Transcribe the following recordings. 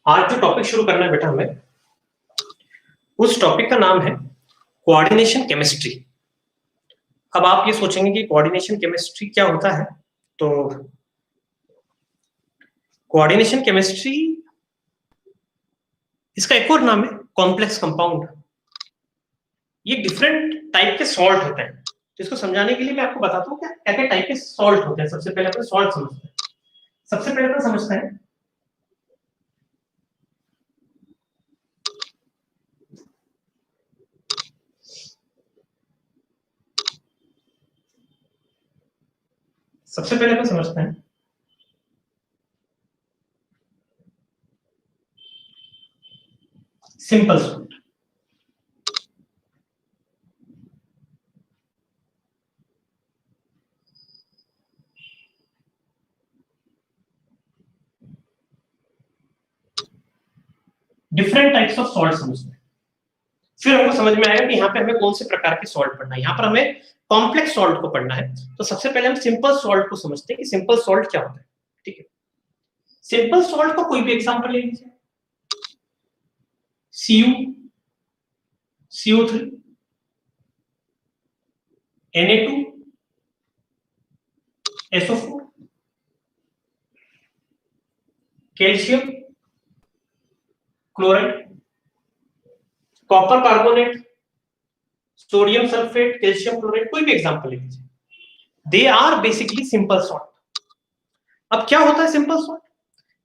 आज जो टॉपिक शुरू करना है बेटा हमें, उस टॉपिक का नाम है कोऑर्डिनेशन केमिस्ट्री। अब आप ये सोचेंगे कि कोऑर्डिनेशन केमिस्ट्री क्या होता है। तो कोऑर्डिनेशन केमिस्ट्री, इसका एक और नाम है कॉम्प्लेक्स कंपाउंड। ये डिफरेंट टाइप के सॉल्ट होते हैं। तो इसको समझाने के लिए मैं आपको बताता हूँ क्या क्या टाइप के सॉल्ट होते हैं। सबसे पहले अपन सॉल्ट समझते हैं। सबसे पहले अपन समझते हैं सबसे पहले अपन समझते हैं simple salt. Different types of salt समझते हैं, फिर हमको समझ में आएगा कि यहाँ पे हमें कौन से प्रकार के सॉल्ट पढ़ना है। यहाँ पर हमें कॉम्प्लेक्स सॉल्ट को पढ़ना है। तो सबसे पहले हम सिंपल सॉल्ट को समझते हैं कि सिंपल सॉल्ट क्या होता है। ठीक है, सिंपल सॉल्ट का कोई भी एग्जांपल ले लीजिए। Cu, CO3, Na2, SO4, calcium chloride, copper carbonate, sodium sulphate, calcium chloride, कोई भी एग्जांपल ले लीजिए। They are basically simple salt. अब क्या होता है सिंपल सॉल्ट?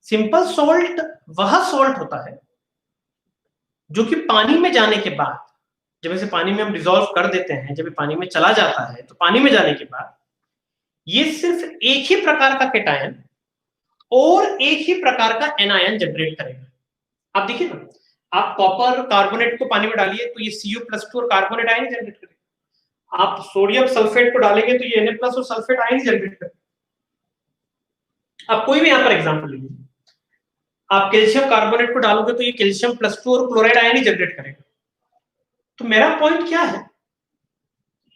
सिंपल सॉल्ट वह सॉल्ट होता है जो कि पानी में जाने के बाद, जब इसे पानी में हम डिसॉल्व कर देते हैं, जब ये पानी में चला जाता है, तो पानी में जाने के बाद ये सिर्फ एक ही प्रकार का केटायन और एक ही प्रकार का एनायन जनरेट करेगा। आप देखिए ना, आप कॉपर कार्बोनेट को पानी में डालिए तो ये Cu+2 और कार्बोनेट आयन जनरेट करेगा। आप सोडियम सल्फेट को डालेंगे तो ये Na+ और सल्फेट आयन जनरेट करेगा। आप कोई भी यहां पर एग्जांपल लीजिए, आप कैल्शियम कार्बोनेट को डालोगे तो ये कैल्शियम+2 और क्लोराइड आयन ही जनरेट करेगा। तो मेरा पॉइंट क्या है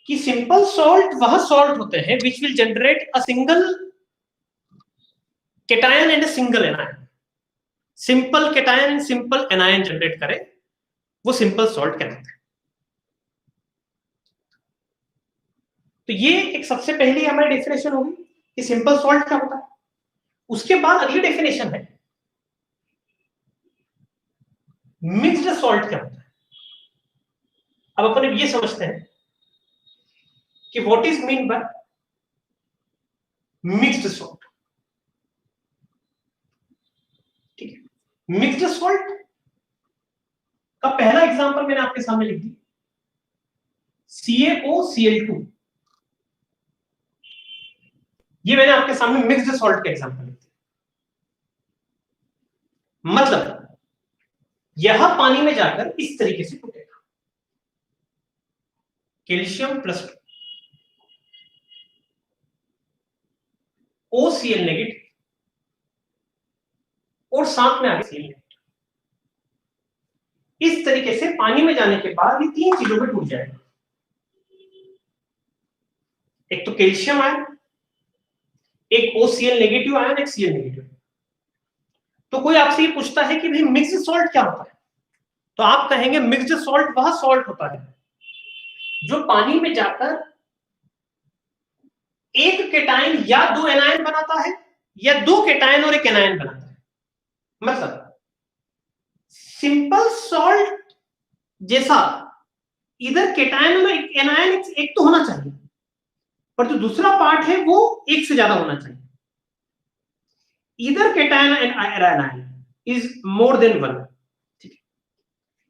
कि सिंपल सॉल्ट वह सॉल्ट होते हैं which will generate a single cation and a single anion. Simple cation simple anion generate करे, वो सिंपल सॉल्ट कहलाता है। तो ये एक सबसे पहली हमारी डेफिनेशन होगी कि सिंपल सॉल्ट क्या होता है। उसके बाद अगली डेफिनेशन है मिक्स्ड सॉल्ट क्या होता है। अब अपन ये समझते हैं कि what is mean by mixed salt. ठीक है, मिक्स्ड सॉल्ट का पहला एग्जांपल मैंने आपके सामने लिख दी, CaOCl2। ये मैंने आपके सामने मिक्स्ड सॉल्ट का एग्जांपल लिख दिया। मतलब यह पानी में जाकर इस तरीके से टूटेगा, कैल्शियम+2 OCl- और साथ में आगे Cl-। इस तरीके से पानी में जाने के बाद ये तीन चीजों में टूट जाएगा। एक तो कैल्शियम आयन, एक OCl- आयन, एक Cl-। तो कोई आपसे ये पूछता है कि भाई मिक्स्ड सॉल्ट क्या होता है, तो आप कहेंगे मिक्स्ड सॉल्ट वह सॉल्ट होता है जो पानी में जाकर एक केटायन या दो एनायन बनाता है, या दो केटायन और एक एनायन बनाता है। मतलब सिंपल सॉल्ट जैसा इधर केटायन और एक एनायन एक तो होना चाहिए, पर जो दूसरा पार्ट है वो एक से ज्यादा होना चाहिए। इधर cation and anion is more than one. ठीक है,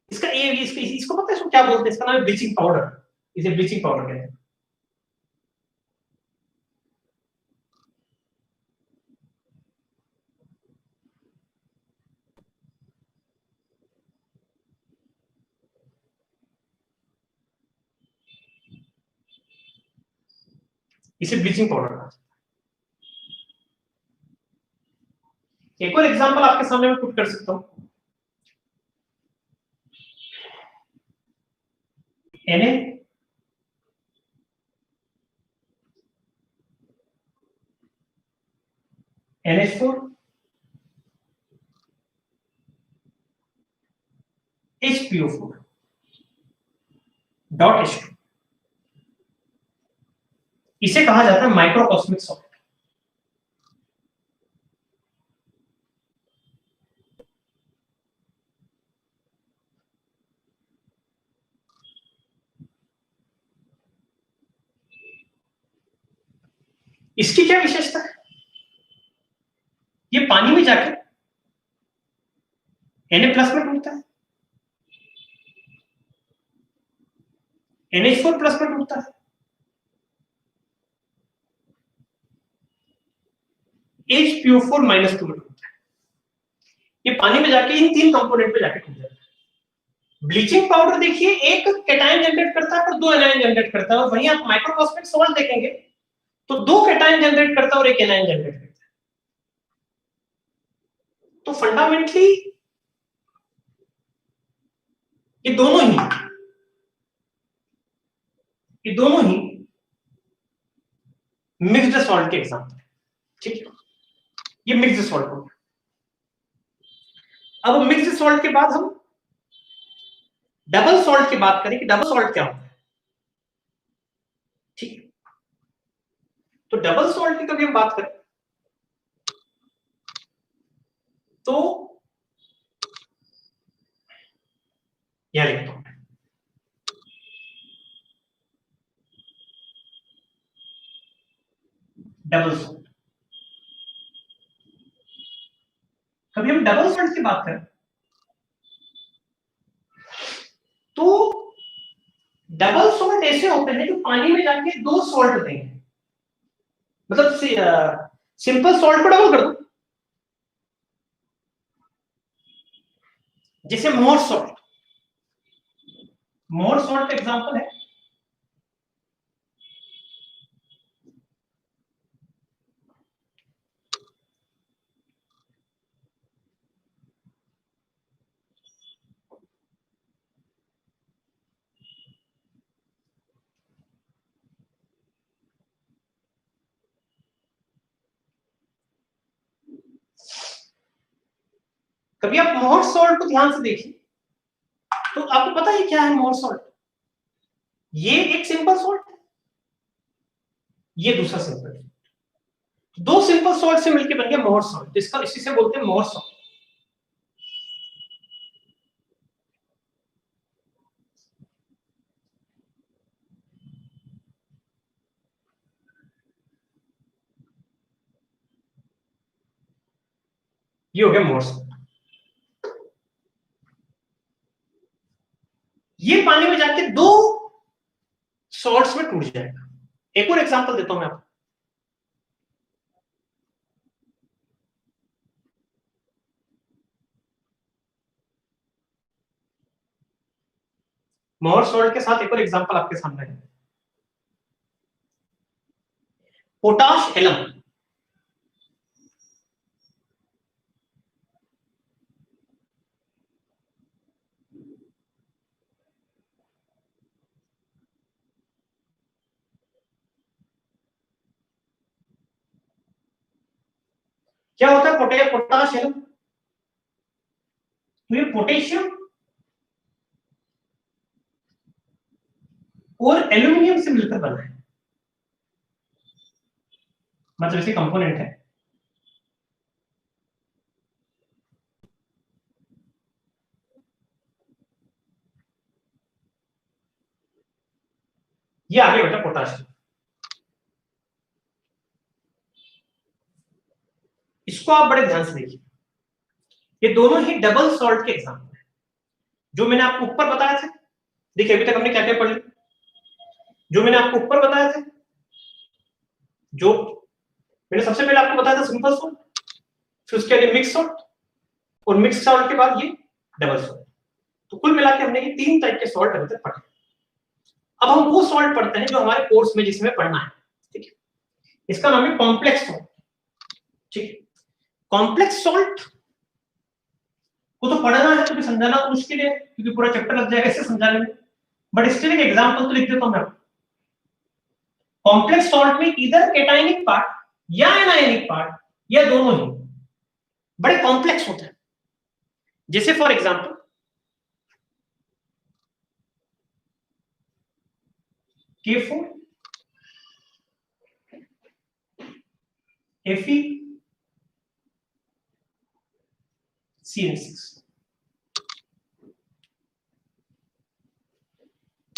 इसका इसको पता है इसको क्या बोलते हैं? इसका नाम है ब्लीचिंग पाउडर। इसे ब्लीचिंग पाउडर कहते हैं। इसे ब्लीचिंग पाउडर कहा जाता है। एक और एग्जांपल आपके सामने मैं पुट कर सकता हूं, Na, NH4, HPO4 dot H2, इसे कहा जाता है माइक्रोकॉस्मिक सॉल्ट। इसकी क्या विशेषता है? ये पानी में जाके Na+ में टूटता है, NH4+ में टूटता है, HPO4- में टूटता है। ये पानी में जाके इन 3 कंपोनेंट पे जाके टूट जाता है। ब्लीचिंग पाउडर देखिए एक कैटायन जनरेट करता है और 2 एनायन जनरेट करता है, और वहीं आप माइक्रोकॉस्मिक सॉल्ट देखेंगे तो 2 कैटायन जनरेट करता है और 1 एनायन जनरेट करता है। तो फंडामेंटली ये दोनों ही मिक्स्ड सॉल्ट के एग्जांपल है। ठीक है, ये मिक्स्ड सॉल्ट हो गया। अब मिक्स्ड सॉल्ट के बाद हम डबल सॉल्ट की बात करें कि डबल सॉल्ट क्या होता है। ठीक है, तो डबल सॉल्ट की कभी हम बात करें तो यह लिखता हूं, डबल सॉल्ट। कभी हम डबल सॉल्ट की बात करें तो डबल सॉल्ट ऐसे होते हैं जो पानी में जाके 2 सॉल्ट देंगे, मतलब सिंपल सॉल्ट को डबल कर दो, जैसे मोर सॉल्ट का एग्जांपल है कभी आप मोर सॉल्ट को ध्यान से देखिए तो आपको पता है क्या है मोर सॉल्ट? ये एक सिंपल सॉल्ट है, ये दूसरा सिंपल, 2 सिंपल सॉल्ट से मिलकर बन गया मोर सॉल्ट, इसका इसी से बोलते हैं मोर सॉल्ट। ये हो गया मोर सॉल्ट। ये पानी में जाके 2 सॉल्ट्स में टूट जाएगा। एक और एग्जांपल देता हूं मैं आपको, मोर सॉल्ट के साथ एक और एग्जांपल आपके सामने है, पोटाश एलम। क्या होता है पोटाश एलम? तो ये पोटेशियम और एल्यूमिनियम से मिलकर बना है, मतलब इसे कंपोनेंट है। ये आगे बेटा पोटाशियम, इसको आप बड़े ध्यान से देखिए, ये दोनों ही डबल सॉल्ट के एग्जांपल है जो मैंने आपको ऊपर बताया था। देखिए अभी तक हमने क्या क्या पढ़ लिया, जो मैंने आपको ऊपर बताया था, जो मैंने सबसे पहले आपको बताया था सिंपल सॉल्ट, फिर उसके बाद मिक्स सॉल्ट, और मिक्स सॉल्ट के बाद ये डबल सॉल्ट। तो कुल मिलाकर हमने ये 3 टाइप के सॉल्ट अभी तक पढ़े। अब हम वो सॉल्ट पढ़ते हैं जो हमारे कोर्स में जिसमें पढ़ना है। ठीक है, इसका नाम है कॉम्प्लेक्स सॉल्ट। ठीक है, कॉम्प्लेक्स सॉल्ट को तो पढ़ना है तो समझाना तो मुश्किल है क्योंकि पूरा चैप्टर लग जाएगा इसे समझाने में, बट स्टिल एक एग्जांपल तो लिख देता हूं मैं। कॉम्प्लेक्स सॉल्ट में इधर कैटायनिक पार्ट या एनायनिक पार्ट या दोनों ही बड़े कॉम्प्लेक्स होते हैं। जैसे for example K4 Fe CN6.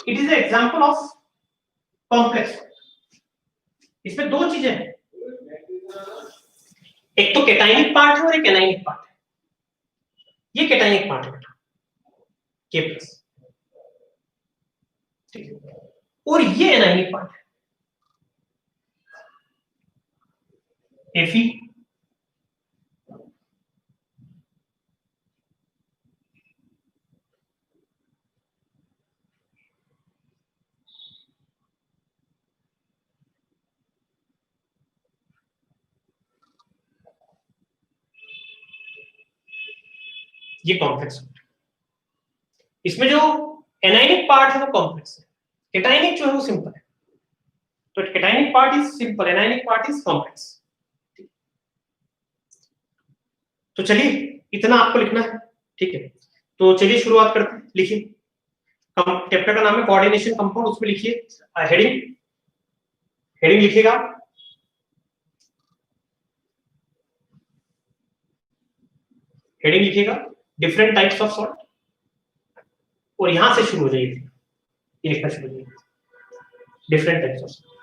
It is an example of complex salt. इसमें दो चीजें हैं, एक तो केटाइनिक पार्ट है और एक एनाइनिक पार्ट है। ये केटाइनिक पार्ट है बेटा, K+, ठीक है, और ये एनाइनिक पार्ट है, Fe ये कॉम्प्लेक्स है। इसमें जो एनाइनिक पार्ट है वो कॉम्प्लेक्स है, केटाइनिक जो है वो सिंपल है। तो केटाइनिक part is simple, anionic part is complex. तो चलिए इतना आपको लिखना है, ठीक है। तो चलिए शुरुआत करते हैं, लिखिए। चैप्टर का नाम है कोऑर्डिनेशन कंपाउंड, उसमें लिखिए हेडिंग, हेडिंग लिखिएगा हेडिंग लिखिएगा डिफरेंट टाइप्स ऑफ सॉल्ट, और यहां से शुरू हो जाइए, ये लिखना शुरू हो जाइए डिफरेंट टाइप्स ऑफ सॉल्ट।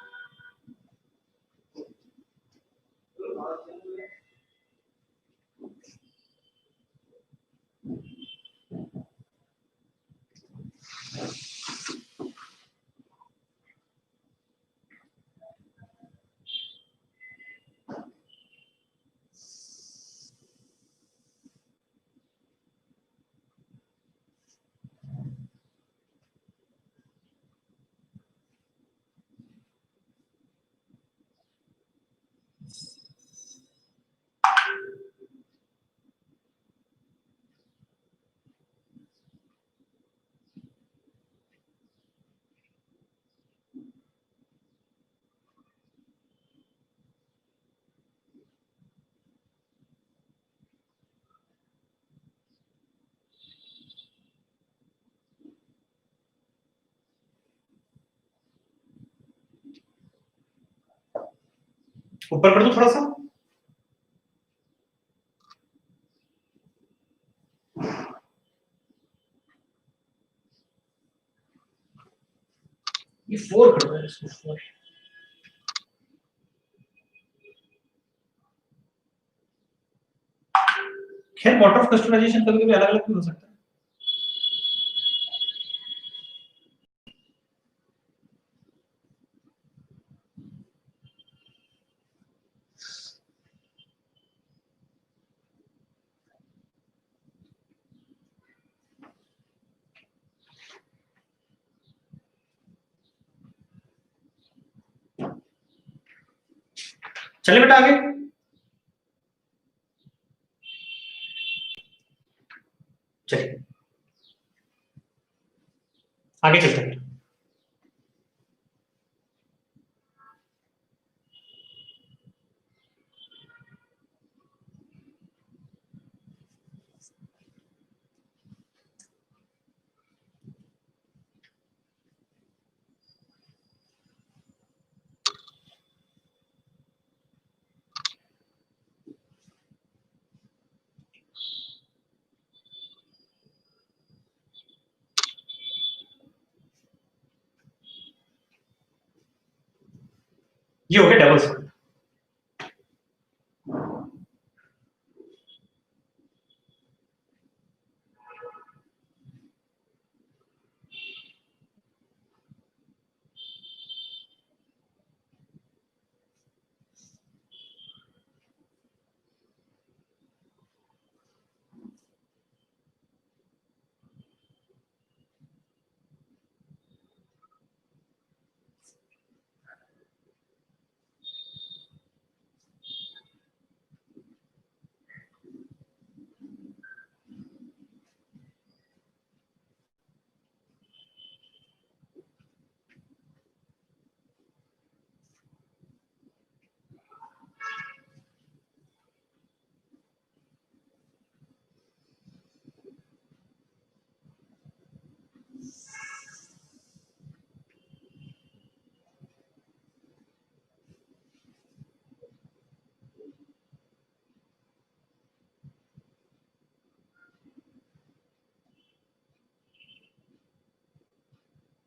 ऊपर कर दो थोड़ा सा, ये 4 कर दो इसको 4। खैर मोड ऑफ क्रिस्टलाइजेशन कभी कभी अलग अलग भी हो सकता है। चलिए बेटा आगे, चलिए आगे चलते हैं। ये हो गया डबल सॉल्ट।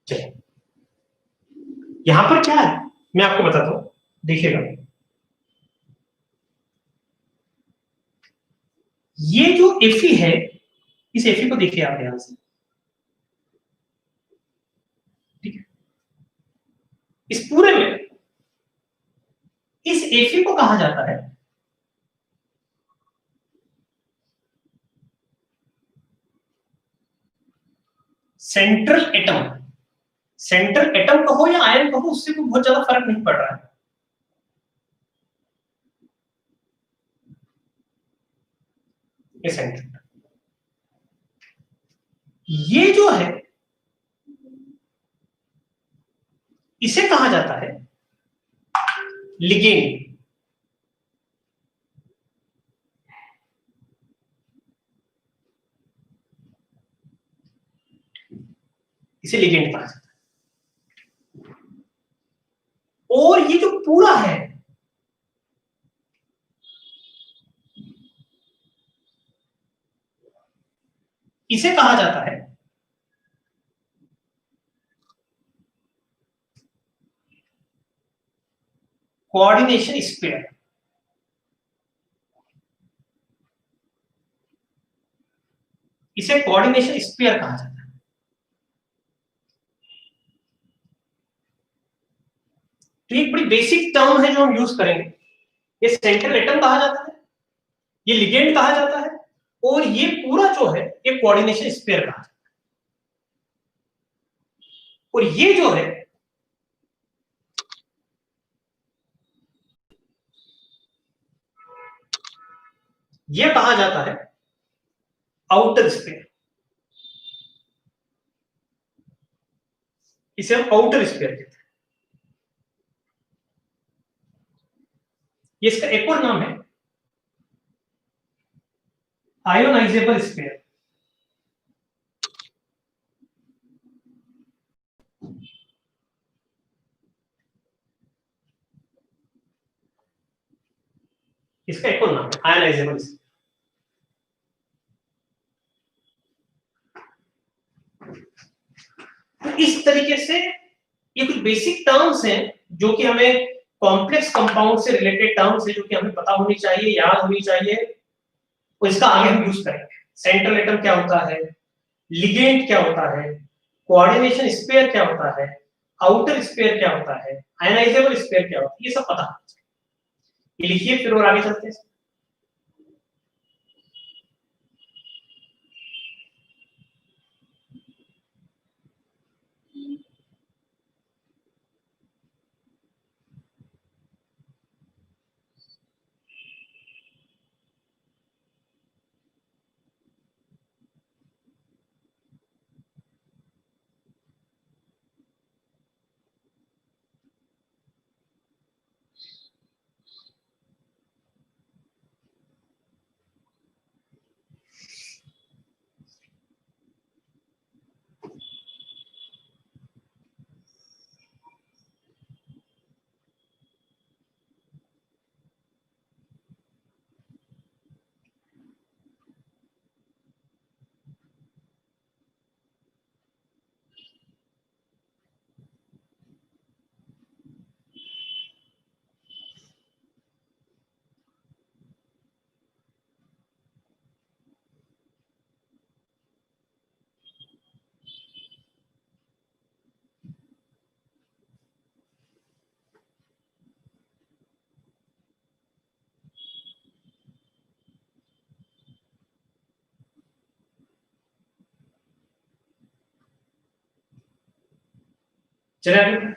चलिए यहां पर क्या है मैं आपको बताता हूं, देखिएगा। ये जो एफी है, इस एफी को देखिए आप ध्यान से, ठीक है। इस पूरे में इस एफी को कहा जाता है सेंट्रल एटम। सेंट्रल एटम कहो या आयन कहो, उससे कोई बहुत ज्यादा फर्क नहीं पड़ रहा है। ये सेंट्रल, ये जो है इसे कहा जाता है लिगेंड। इसे लिगेंड कहा जाता है। और ये जो पूरा है, इसे कहा जाता है कोऑर्डिनेशन स्फीयर। इसे कोऑर्डिनेशन स्फीयर कहा जाता है। तो ये बड़ी बेसिक टर्म है जो हम यूज करेंगे। ये सेंट्रल एटम कहा जाता है, ये लिगेंड कहा जाता है, और ये पूरा जो है ये कोऑर्डिनेशन स्फीयर कहा जाता है। और ये जो है ये कहा जाता है आउटर स्फीयर। इसे हम आउटर स्फीयर कहते हैं। ये इसका एक और नाम है आयोनाइजेबल स्फीयर। इसका एक और नाम है आयोनाइजेबल स्फीयर। तो इस तरीके से ये कुछ बेसिक टर्म्स हैं जो कि हमें कॉम्प्लेक्स कंपाउंड से रिलेटेड टर्म्स है, जो कि हमें पता होनी चाहिए, याद होनी चाहिए, और इसका आगे हम यूज करेंगे। सेंट्रल एटम क्या होता है, लिगेंड क्या होता है, कोऑर्डिनेशन स्फीयर क्या होता है, आउटर स्फीयर क्या होता है, आयनाइजेबल स्फीयर क्या होता है, ये सब पता होना चाहिए। ये लिखिए फिर और आगे चलते हैं। चलिए आगे।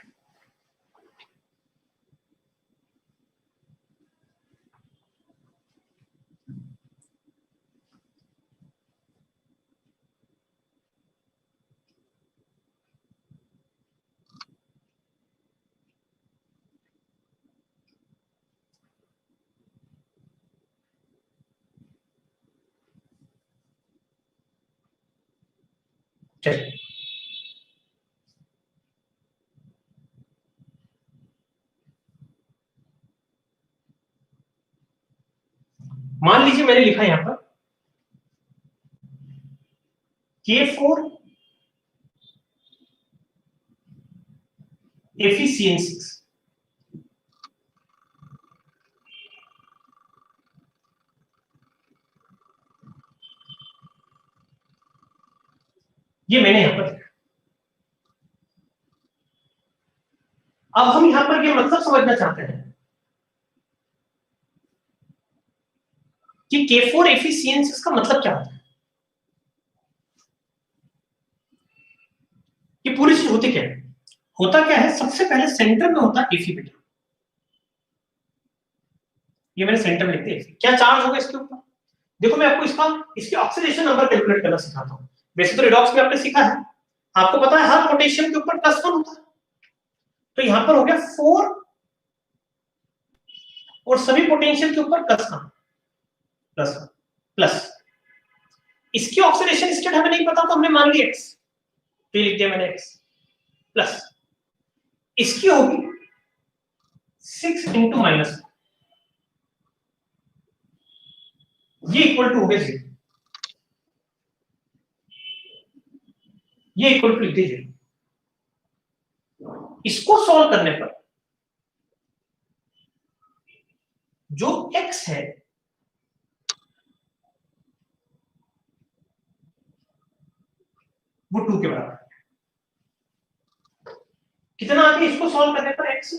चलिए मान लीजिए मैंने लिखा यहां पर K4 FeCN6, ये मैंने यहां पर लिखा। अब हम यहां पर ये मतलब समझना चाहते हैं कि K4FeCN6 का मतलब क्या होता है। ये पूरी चीज होती क्या है? होता क्या है, सबसे पहले सेंटर में होता है Fe बेटा, ये मैंने सेंटर में लिख दिया। क्या चार्ज होगा इसके ऊपर? देखो मैं आपको इसकी ऑक्सीडेशन नंबर कैलकुलेट करना सिखाता हूं। वैसे तो रिडॉक्स में आपने सीखा है, आपको पता है हर पोटेशियम के ऊपर +1 होता है, तो यहां पर हो गया 4 और सभी पोटेंशियल के ऊपर +1 प्लस। इसकी ऑक्सीडेशन स्टेट हमें नहीं पता तो हमने मान ली x, तो लिख दिया मैंने x प्लस। इसकी होगी 6 इंटू -1, ये इक्वल टू हो गया 0, ये इक्वल टू लिख दीजिए। इसको सॉल्व करने पर जो x है वो 2 के बराबर है। कितना आ गया इसको सॉल्व करने पर x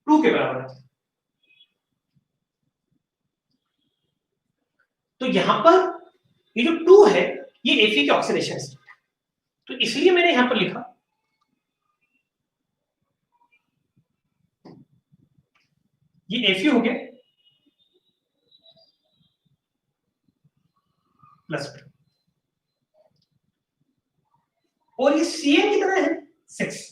2 के बराबर है। तो यहां पर ये जो 2 है ये Fe की ऑक्सीडेशन स्टेट है, तो इसलिए मैंने यहां पर लिखा ये Fe हो गया +2 और ये Cn कितना है 6।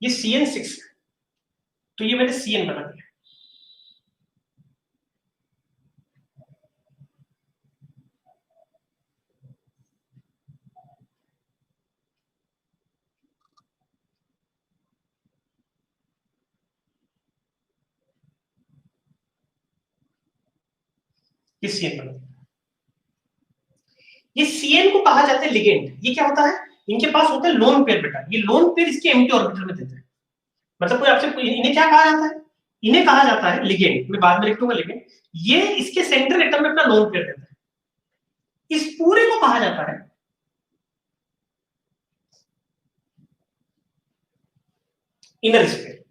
ये Cn6 है, तो ये मैंने Cn बना दिया। ये Cn बना दिया। ये Cn को कहा जाता है लिगेंड। ये क्या होता है, इनके पास होता है लोन पेयर बेटा, ये लोन पेयर इसके एम्प्टी ऑर्बिटल में देते हैं। मतलब कोई आपसे इन्हें क्या कहा जाता है, इन्हें कहा जाता है लिगेंड, मैं बाद में लिख दूंगा लिगेंड। ये इसके सेंट्रल एटम में अपना लोन पेयर देता है, इस पूरे को कहा जाता है इनर स्पेयर।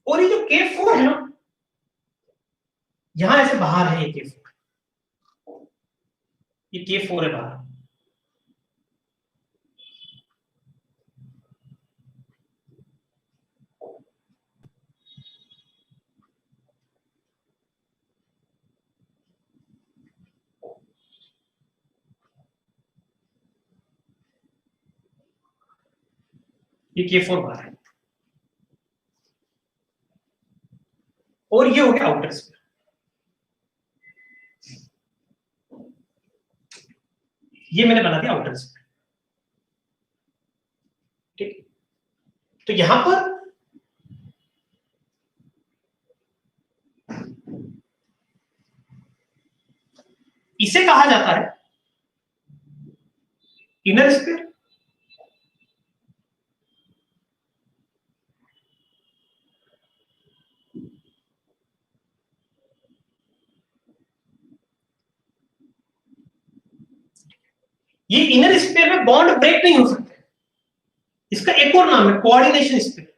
और ये जो K4 है ना, यहां ऐसे बाहर है ये K4, ये K4 है बाहर। ये K4 बाहर है और ये हो गया आउटर स्पेयर। ये मैंने बना दिया आउटर स्पेयर, ठीक। तो यहां पर इसे कहा जाता है इनर स्पेयर। ये इनर स्पेयर में बॉन्ड ब्रेक नहीं हो सकते, इसका एक और नाम है कोऑर्डिनेशन स्पेयर।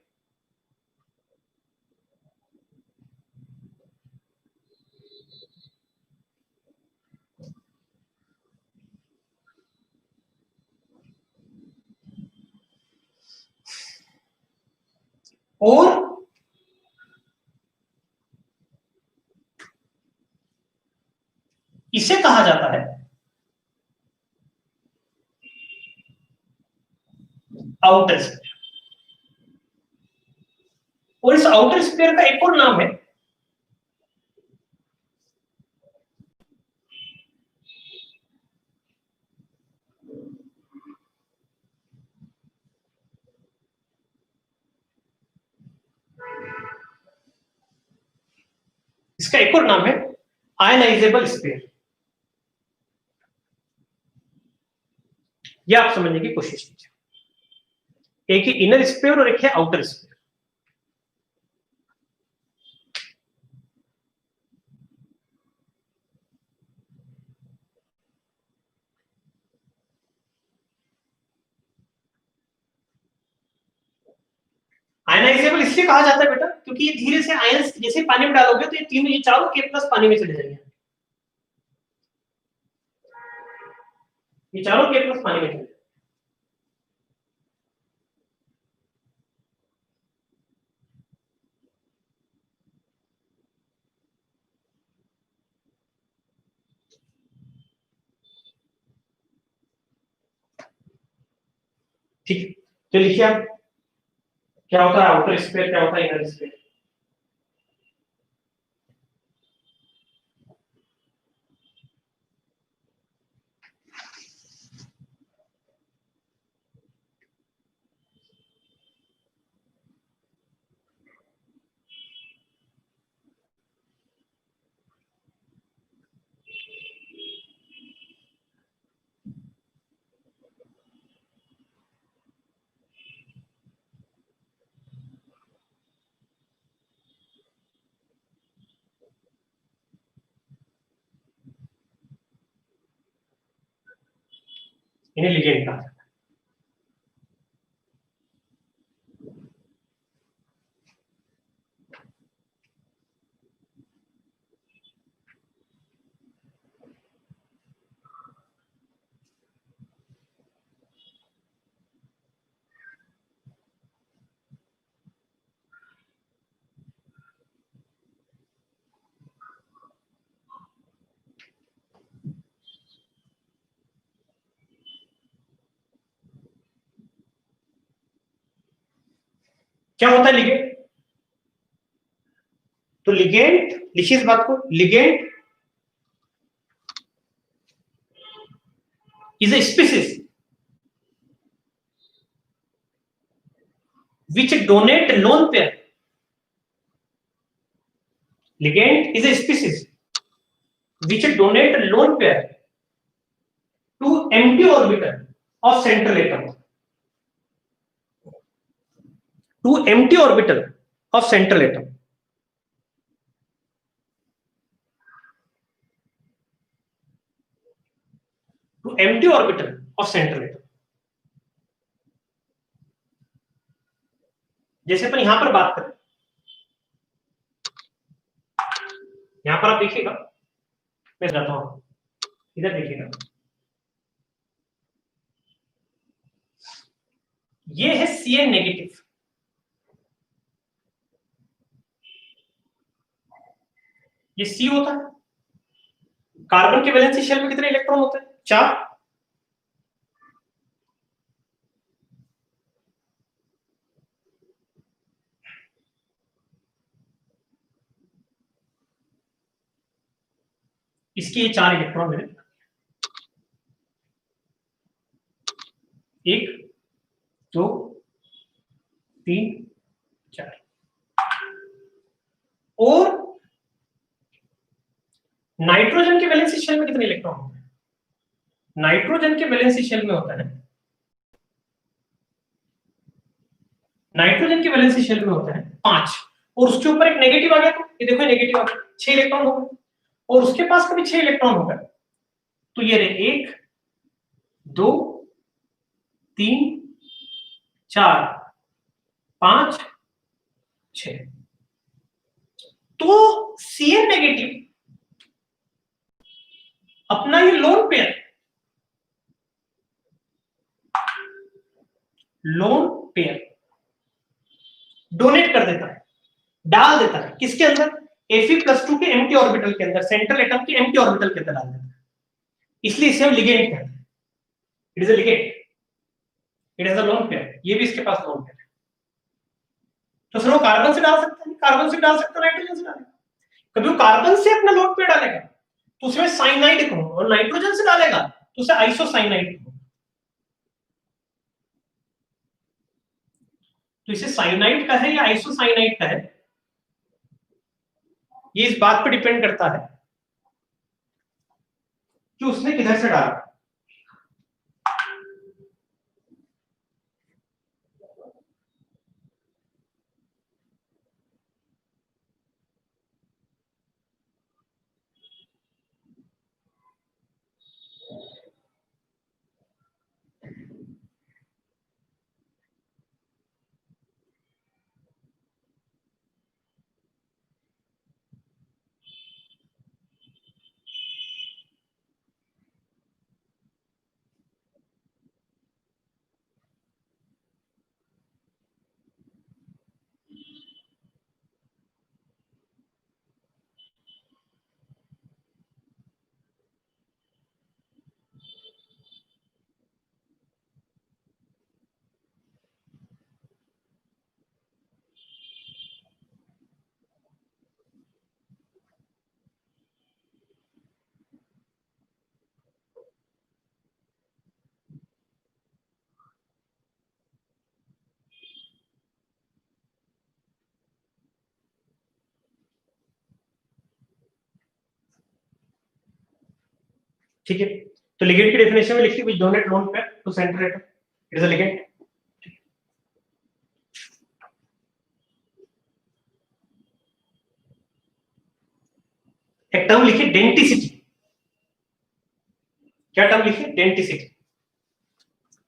और इसे कहा जाता है आउटर स्पेयर। और इस आउटर स्पेयर का एक और नाम है एक और नाम है आयनाइजेबल स्फीयर। ये आप समझने की कोशिश कीजिए। एक ही इनर स्फीयर और एक है आउटर स्फीयर। आयनाइजेबल इसलिए कहा जाता है बेटा क्योंकि ये धीरे से आयंस जैसे पानी में डालोगे तो ये तीनों ये चारों के प्लस पानी में चले जाएंगे। ये चारों के प्लस पानी में चले जाएंगे। ठीक है, तो लिखिए आप क्या होता है आउटर स्फीयर, क्या होता है इनर स्फीयर। इन्हें लिगेंड कहा जाता है। क्या होता है लिगेंड? तो लिगेंड, लिखिए इस बात को, ligand is a species which donate lone pair. Ligand is a species which donate lone pair to empty orbital of central atom. To empty orbital of central atom. To empty orbital of central atom. जैसे अपन यहां पर बात करें, यहां पर आप देखिएगा, मैं जाता हूं, इधर देखिएगा, ये है Cn नेगेटिव, ये C होता है। कार्बन के वैलेंसी शेल में कितने इलेक्ट्रॉन होते हैं? 4। इसके ये 4 इलेक्ट्रॉन मेरे, 1 2 3 4। और नाइट्रोजन के वैलेंसी शेल में कितने इलेक्ट्रॉन होते हैं? नाइट्रोजन के वैलेंसी शेल में होता है, नाइट्रोजन के वैलेंसी शेल में होता है 5, और उसके ऊपर एक नेगेटिव आ गया, तो ये देखो नेगेटिव आ गया, 6 इलेक्ट्रॉन हो गए, और उसके पास कभी 6 इलेक्ट्रॉन होगा, तो ये रहे 1 2 3 4 5 6। तो Cn नेगेटिव अपना ये lone pair, lone pair donate कर देता है, डाल देता है किसके अंदर? Fe+2 के एम्प्टी ऑर्बिटल के अंदर, सेंट्रल एटम के एम्प्टी ऑर्बिटल के अंदर डाल देता है, इसलिए इसे हम लिगेंड कहते हैं। It is a ligand, it has a lone pair, ये भी इसके पास लोन पेयर है। तो सर वो कार्बन से डाल सकता है, कार्बन से डाल सकता है, नाइट्रोजन से डालेगा। कभी वो कार्बन से अपना लोन पेयर डालेगा तो उसमें साइनाइड कहूंगा, और नाइट्रोजन से डालेगा तो उसे आइसोसाइनाइड कहूंगा। तो इसे साइनाइड का है या आइसोसाइनाइड का है? ये इस बात पे डिपेंड करता है कि उसने किधर से डाला। ठीक है, तो लिगेंड की डेफिनेशन में लिखी, which donate lone pair to center atom, it is a ligand. एक टर्म लिखी डेंटिसिटी। क्या टर्म लिखी? डेंटिसिटी।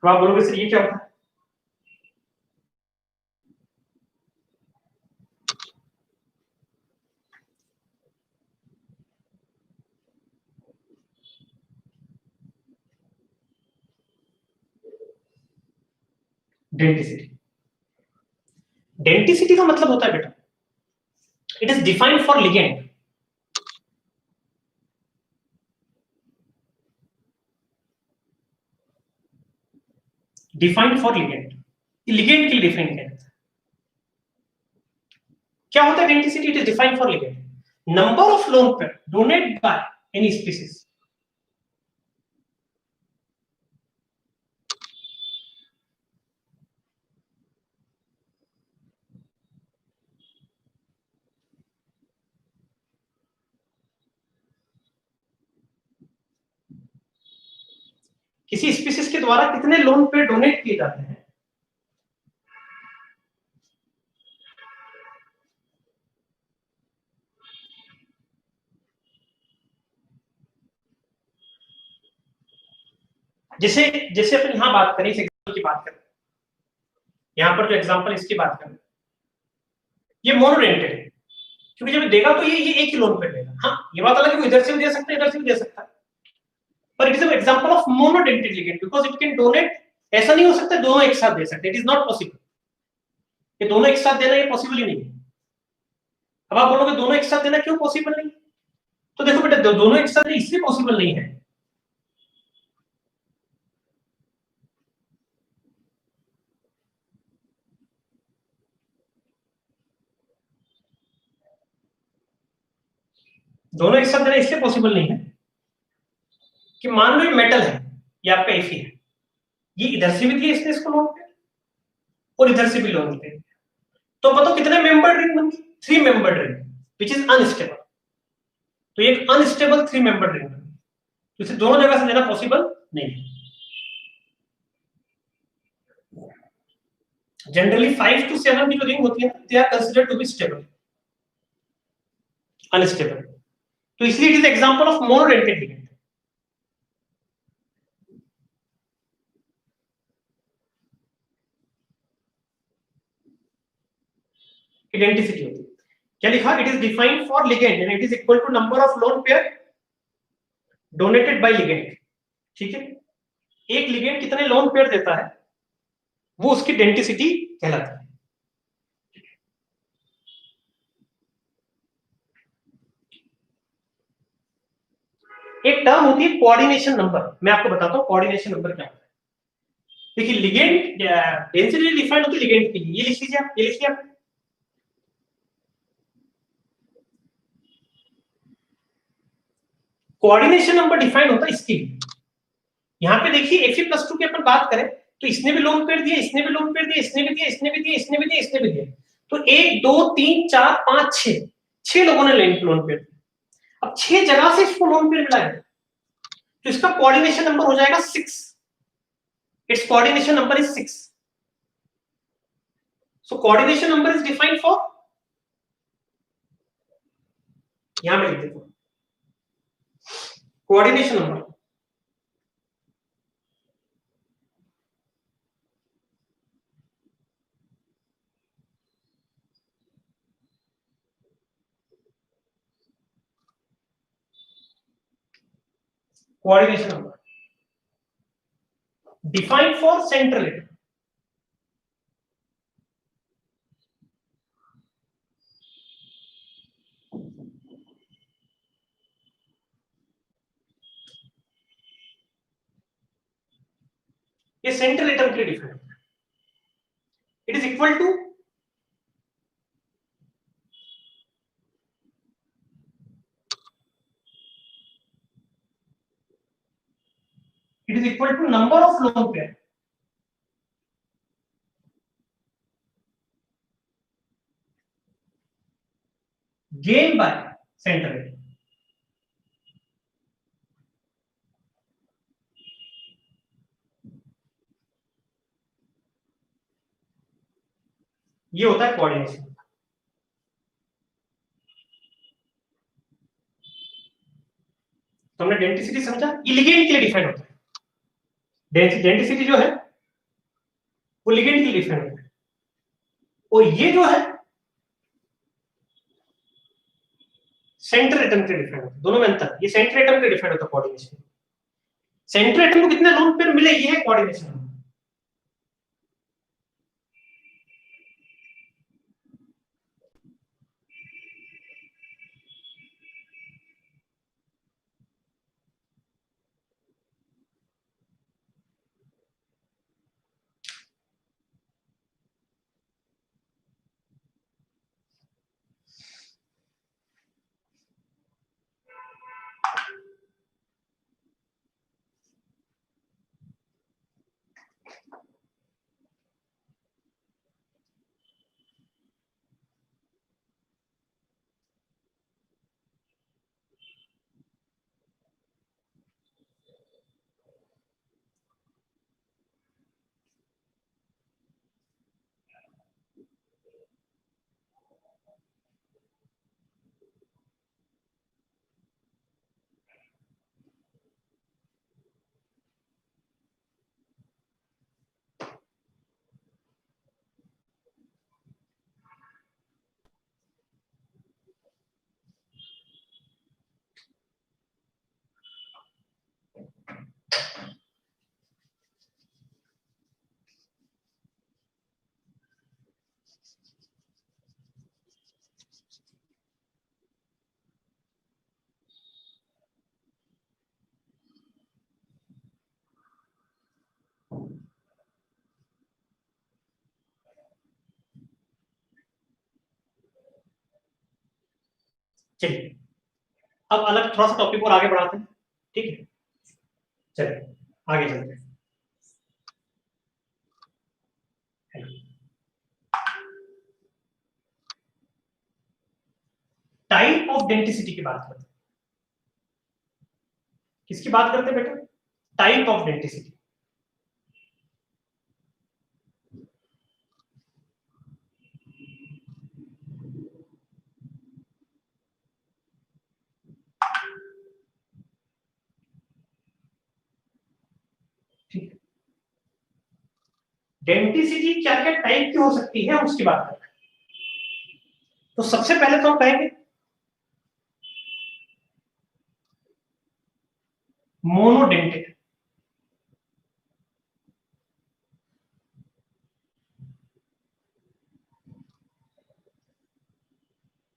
तो आप बोलोगे सर ये क्या होता है? डेंटिसिटी, डेंटिसिटी का मतलब होता है बेटा, it is defined for ligand. Defined for ligand, ligand के लिए डिफाइन किया जाता है। क्या होता है denticity? It is defined for ligand, number of lone pair donate by any species. किसी स्पीसीज के द्वारा कितने लोन पेयर डोनेट किए जाते हैं, जैसे जैसे अपन यहां बात करें, इस एग्जांपल की बात करें, यहां पर जो एग्जांपल इसकी बात करें, ये मोनोडेंटेड है, क्योंकि जब देगा तो ये एक ही लोन पेयर देगा। हाँ, ये बात अलग है कि इधर से भी दे सकता है, इधर से भी दे सकता है, पर it is an example of monodentate ligand because it can donate. ऐसा नहीं हो सकता दोनों एक साथ दे सकते, इट इज नॉट पॉसिबल। ये दोनों एक साथ देना ये पॉसिबल ही नहीं है। अब आप बोलोगे दोनों एक साथ देना क्यों पॉसिबल नहीं? तो देखो बेटा, दोनों एक साथ इसलिए पॉसिबल नहीं है, दोनों एक साथ देना इसलिए पॉसिबल नहीं है कि मान लो ये मेटल है, ये आपका एफी है, ये इधर से भी दिया इसने इसको लोन पे और इधर से भी लोन पे, तो बताओ कितने मेंबर रिंग बन गई? 3 member ring which is unstable. तो ये एक अनस्टेबल 3 मेंबर रिंग बन गई, तो इसे दोनों जगह से देना पॉसिबल नहीं है। जनरली 5 to 7 की जो रिंग होती है they are considered to be stable, unstable, तो इसलिए it is example of monodentate ligand. आइडेंटिसिटी होती है, क्या लिखा? It is defined for ligand and it is equal to number of lone pair donated by ligand. ठीक है, एक लिगेंड कितने लोन पेयर देता है वो उसकी डेंटिसिटी कहलाती है। एक टर्म होती है कोऑर्डिनेशन नंबर, मैं आपको बताता हूं कोऑर्डिनेशन नंबर क्या होता है। देखिए लिगेंड डेंसिटी डिफाइंड होती है लिगेंड के लिए, ये लिख लीजिए आप, ये लिखिए आप, कोऑर्डिनेशन नंबर डिफाइन होता है इसके लिए। यहां पे देखिए Fe+2 की अपन बात करें तो इसने भी लोन पेयर दिया, इसने भी लोन पेयर दिया, इसने भी दिया, इसने भी दिया, इसने भी दिया, इसने भी दिया, तो 1 2 3 4 5 6 6 लोगों ने लोन पेयर, अब 6 जगह से इसको लोन पेयर मिला है, तो इसका कोऑर्डिनेशन नंबर हो जाएगा 6, it's coordination number is 6. So coordination number is defined for, यहां पे लिख देता हूं coordination number. Coordination number defined for central atom. ये सेंट्रल एटम के लिए डिफाइन होता है. It is equal to number of lone pair gained by central atom. ये होता है कोऑर्डिनेशन. तो हमने डेंसिटी समझा, ये लिगेंड के लिए डिफाइन होता है. डेंसिटी जो है वो लिगेंड के लिए डिफाइन होता है, और ये जो है सेंट्रल एटम के डिफाइन होता है. दोनों में अंतर, ये सेंट्रल एटम के डिफाइन होता है कोऑर्डिनेशन. सेंट्रल एटम को कितने लोन पेयर मिले, ये है कोऑर्डिनेशन. चलिए अब अलग थोड़ा सा टॉपिक और आगे बढ़ाते हैं, ठीक है. चलिए आगे चलते हैं. टाइप ऑफ डेंसिटी की बात करते हैं. किसकी बात करते हैं बेटा? Type of density. डेंसिटी क्या क्या टाइप की हो सकती है उसकी बात करते हैं. तो सबसे पहले तो हम कहेंगे मोनोडेंटेड.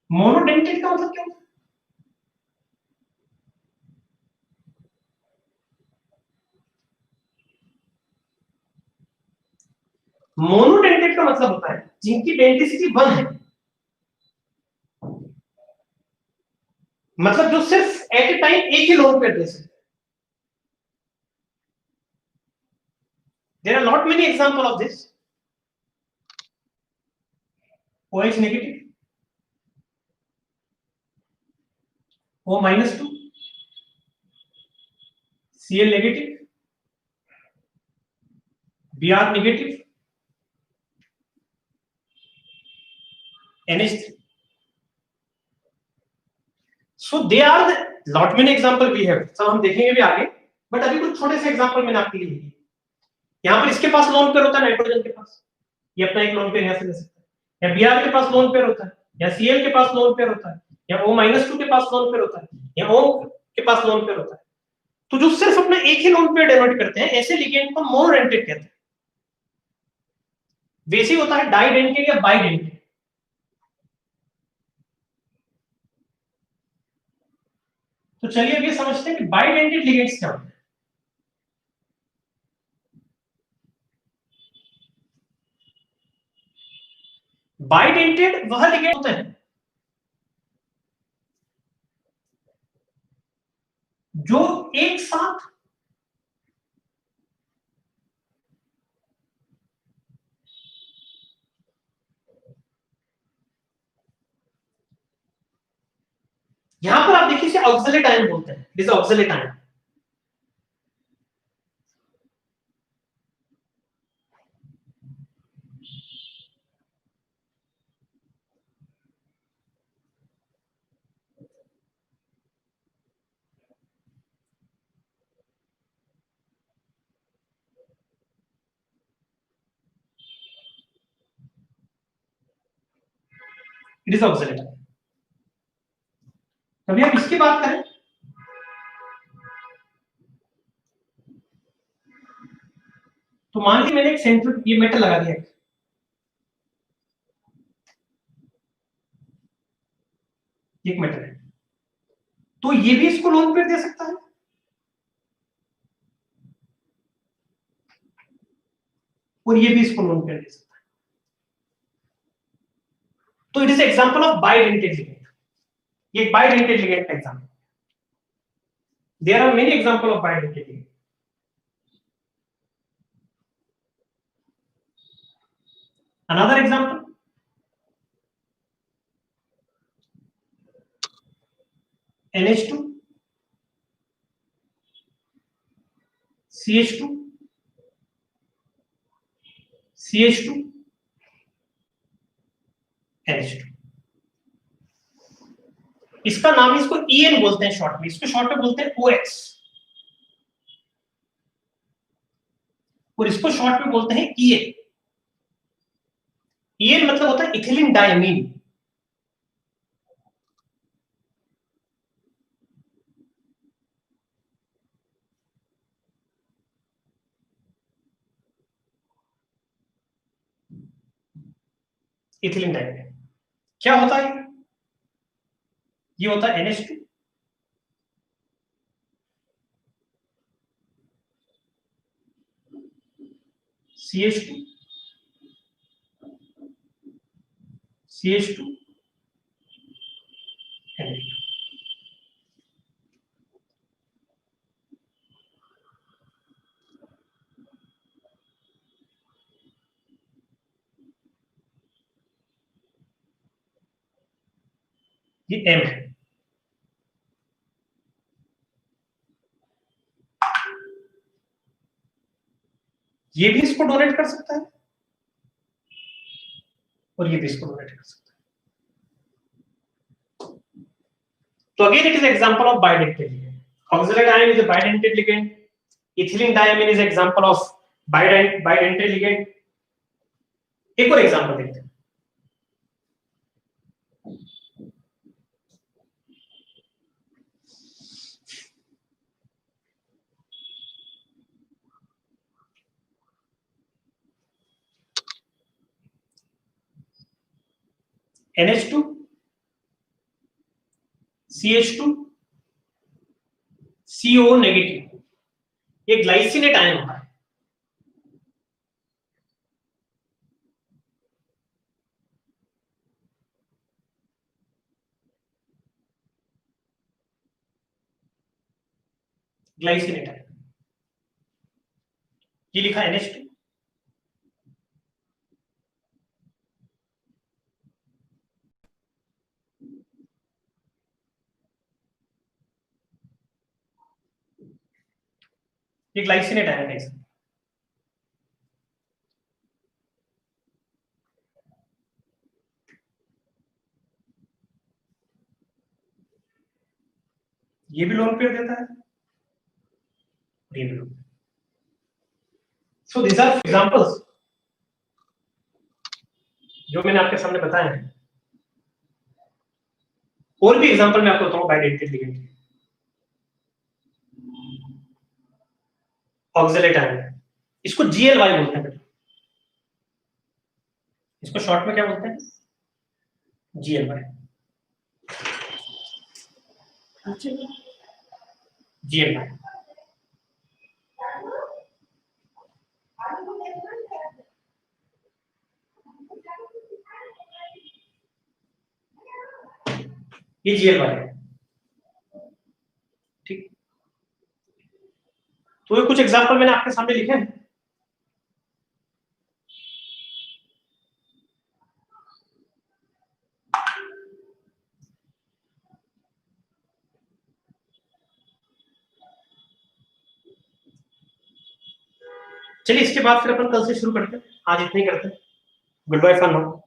मोनोडेंटेड का मतलब क्या होता है? मोनोडेंटेड का मतलब होता है जिनकी डेंसिटी 1 है, मतलब जो सिर्फ एट ए टाइम एक ही लोन पेयर दे सकते. There are not many example of this. OH negative, O -2, Cl negative, Br negative, NH3. So they are the lot many example we have. सब हम देखेंगे भी आगे, बट अभी कुछ छोटे से एग्जांपल मैंने आपके लिए लिए. यहाँ पर इसके पास लोन पेयर होता है नाइट्रोजन के पास, ये अपना एक लोन पेयर यहाँ से ले सकता है, या Br के पास लोन पेयर होता है, या Cl के पास लोन पेयर होता है, या O-2 के पास लोन पेयर होता है, या O के पास लोन पेयर होता है. तो जो सिर्फ अपना एक ही लोन पेयर डेनोट करते हैं ऐसे लिगेंड को मोनोडेंटेट कहते हैं. वैसे होता है डाइडेंटेट या बाइडेंटेट. तो चलिए अब ये समझते हैं कि बाइडेंटेट लिगेंड्स क्या होते हैं. बाइडेंटेड वह लिगेंड होते हैं जो एक साथ यहां पर आप देखिए इसे ऑक्सलेट आयन बोलते हैं. This oxalate ion. It is oxalate ion. अभी हम इसकी बात करें तो मान लीजिए मैंने एक सेंट्रल ये मेटल लगा दिया, एक मेटल है, तो ये भी इसको लोन पेयर दे सकता है और ये भी इसको लोन पेयर दे सकता है. तो it is example of bidentate ligand. ये बाइडेंटेड लिगेंड का example. There are many example of bidentate ligand. Another example, NH2, CH2, CH2, NH2. इसका नाम इसको EN बोलते हैं शॉर्ट में, इसको शॉर्ट में बोलते हैं OX, और इसको शॉर्ट में बोलते हैं EN. EN मतलब होता है इथिलीन डायमीन. इथिलीन डायमीन क्या होता है? ये होता है NH2, CH2, CH2, NH2. ये M है. ये भी इसको डोनेट कर सकता है और ये भी इसको डोनेट कर सकता है. तो again it is example of bidentate ligand. Oxalate ion is a bidentate ligand. Ethylene diamine is example of bidentate ligand. एक और एग्जांपल देखते हैं. NH2, CH2, CO negative. ये ग्लाइसिनेट आयन होता है. Glycinate ion. ये लिखा NH2, ये ग्लाइसिनेट आयन है। ये भी लोन पेयर देता है, ये भी lone. So these are examples जो मैंने आपके सामने बताए हैं। और भी एग्जांपल मैं आपको बताऊंगा बायडेंटेड लिगेंड। ऑक्सलेट आयन, इसको जीएलवाई बोलते हैं, इसको शॉर्ट में क्या बोलते हैं? जीएलवाई। जीएलवाई ये जीएलवाई है, ठीक। तो ये कुछ एग्जांपल मैंने आपके सामने लिखे हैं। चलिए इसके बाद फिर अपन कल से शुरू करते हैं, आज इतना ही करते हैं। Good bye for now.